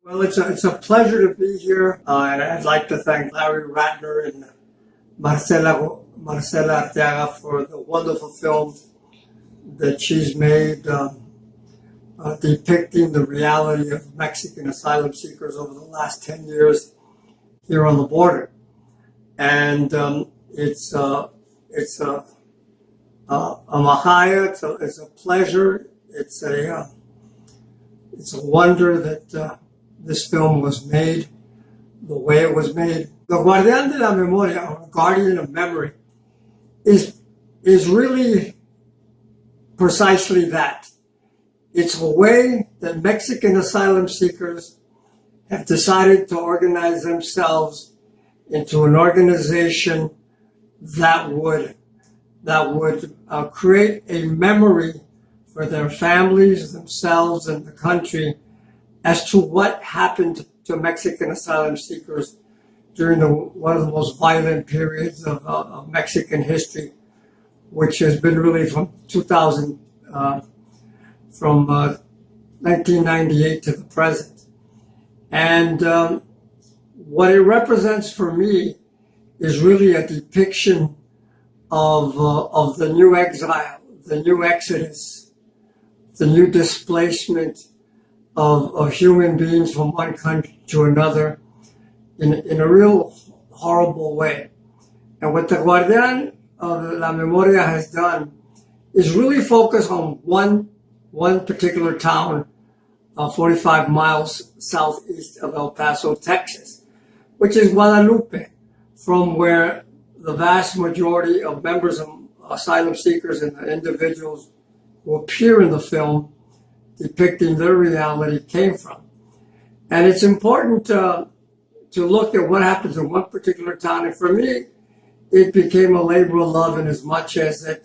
Well, it's a pleasure to be here, and I'd like to thank Larry Ratner and Marcela Arteaga for the wonderful film that she's made depicting the reality of Mexican asylum seekers over the last 10 years here on the border. And it's a mahaya, it's a pleasure, it's a wonder that this film was made the way it was made. The Guardián de la Memoria, or Guardian of Memory, is really precisely that. It's a way that Mexican asylum seekers have decided to organize themselves into an organization that would create a memory for their families, themselves, and the country as to what happened to Mexican asylum seekers during one of the most violent periods of Mexican history, which has been really from 1998 to the present. And what it represents for me is really a depiction of the new exile, the new exodus, the new displacement of human beings from one country to another in a real horrible way. And what the Guardián of la Memoria has done is really focus on one particular town 45 miles southeast of El Paso, Texas, which is Guadalupe, from where the vast majority of members of asylum seekers and the individuals who appear in the film depicting their reality came from. And it's important to look at what happens in one particular town. And for me, it became a labor of love in as much as that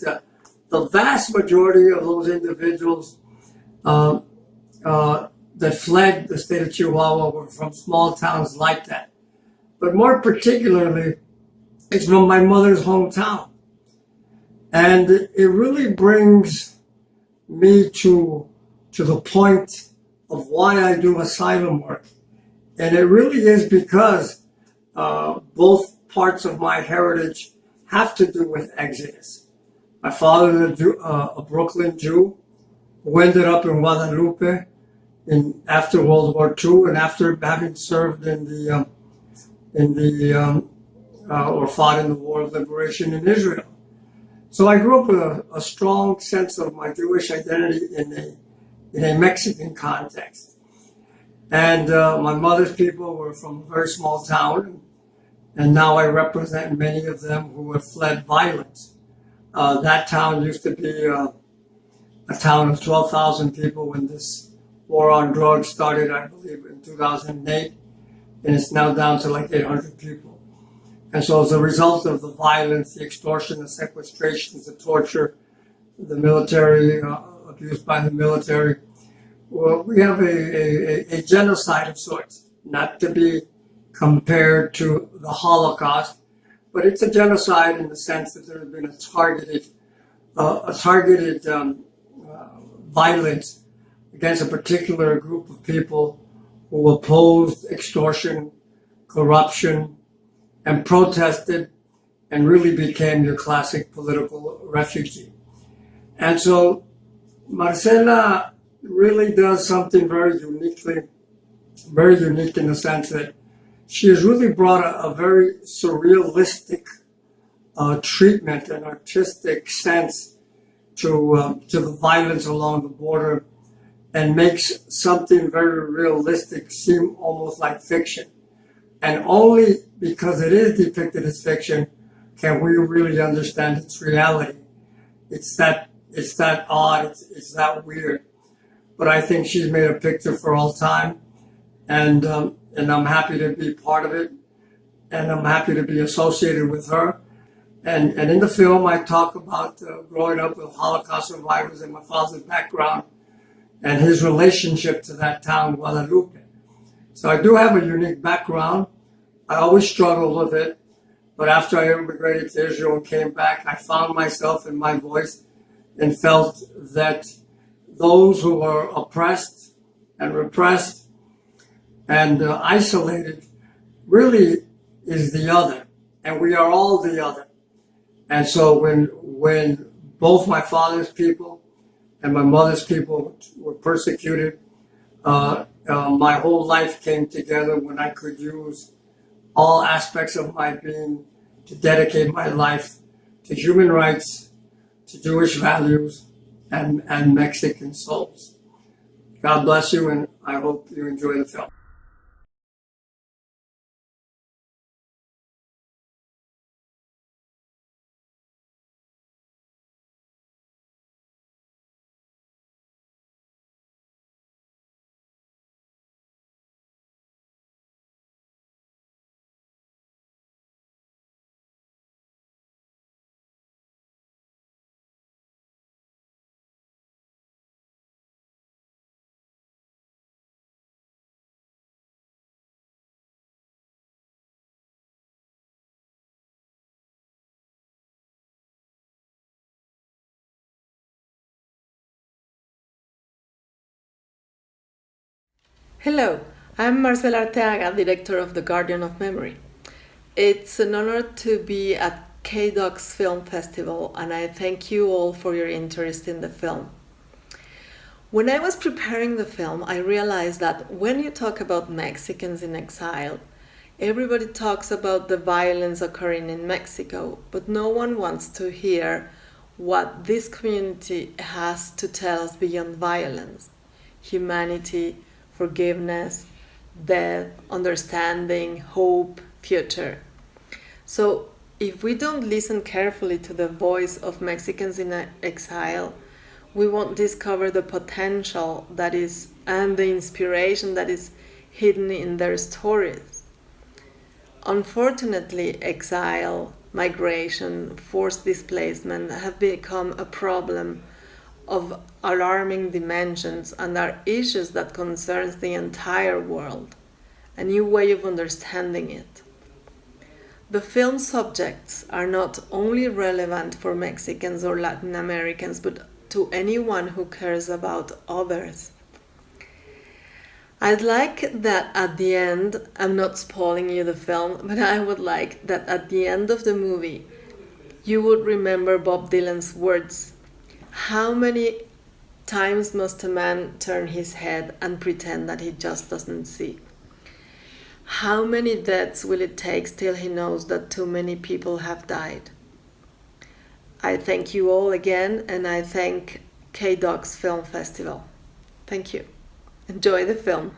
the vast majority of those individuals that fled the state of Chihuahua were from small towns like that. But more particularly, it's from my mother's hometown. And it really brings me to the point of why I do asylum work. And it really is because both parts of my heritage have to do with exodus. My father is a Brooklyn Jew who ended up in Guadalupe after World War II and after having served or fought in the War of Liberation in Israel. So I grew up with a strong sense of my Jewish identity in a Mexican context. And my mother's people were from a very small town, and now I represent many of them who have fled violence. That town used to be a town of 12,000 people when this war on drugs started, I believe, in 2008, and it's now down to like 800 people. And so as a result of the violence, the extortion, the sequestrations, the torture, the military, abuse by the military, well, we have a genocide of sorts, not to be compared to the Holocaust, but it's a genocide in the sense that there has been a targeted violence against a particular group of people who opposed extortion, corruption, and protested, and really became your classic political refugee. And so Marcela really does something very unique in the sense that she has really brought a very surrealistic treatment and artistic sense to the violence along the border, and makes something very realistic seem almost like fiction. And only because it is depicted as fiction can we really understand its reality. It's that odd, it's that weird. But I think she's made a picture for all time, and I'm happy to be part of it, and I'm happy to be associated with her. And in the film, I talk about growing up with Holocaust survivors and my father's background and his relationship to that town, Guadalupe. So I do have a unique background. I always struggled with it, but after I immigrated to Israel and came back, I found myself in my voice and felt that those who were oppressed and repressed and isolated really is the other, and we are all the other. And so when both my father's people and my mother's people were persecuted, my whole life came together when I could use all aspects of my being to dedicate my life to human rights, to Jewish values, and Mexican souls. God bless you, and I hope you enjoy the film. Hello, I'm Marcela Arteaga, Director of the Guardian of Memory. It's an honor to be at KDocs Film Festival, and I thank you all for your interest in the film. When I was preparing the film, I realized that when you talk about Mexicans in exile, everybody talks about the violence occurring in Mexico, but no one wants to hear what this community has to tell us beyond violence: humanity, forgiveness, death, understanding, hope, future. So if we don't listen carefully to the voice of Mexicans in exile, we won't discover the potential that is and the inspiration that is hidden in their stories. Unfortunately, exile, migration, forced displacement have become a problem of alarming dimensions and are issues that concerns the entire world, a new way of understanding it. The film's subjects are not only relevant for Mexicans or Latin Americans, but to anyone who cares about others. I'd like that at the end, I'm not spoiling you the film, but I would like that at the end of the movie, you would remember Bob Dylan's words: "How many times must a man turn his head and pretend that he just doesn't see? How many deaths will it take till he knows that too many people have died?" I thank you all again, and I thank KDocs Film Festival. Thank you. Enjoy the film.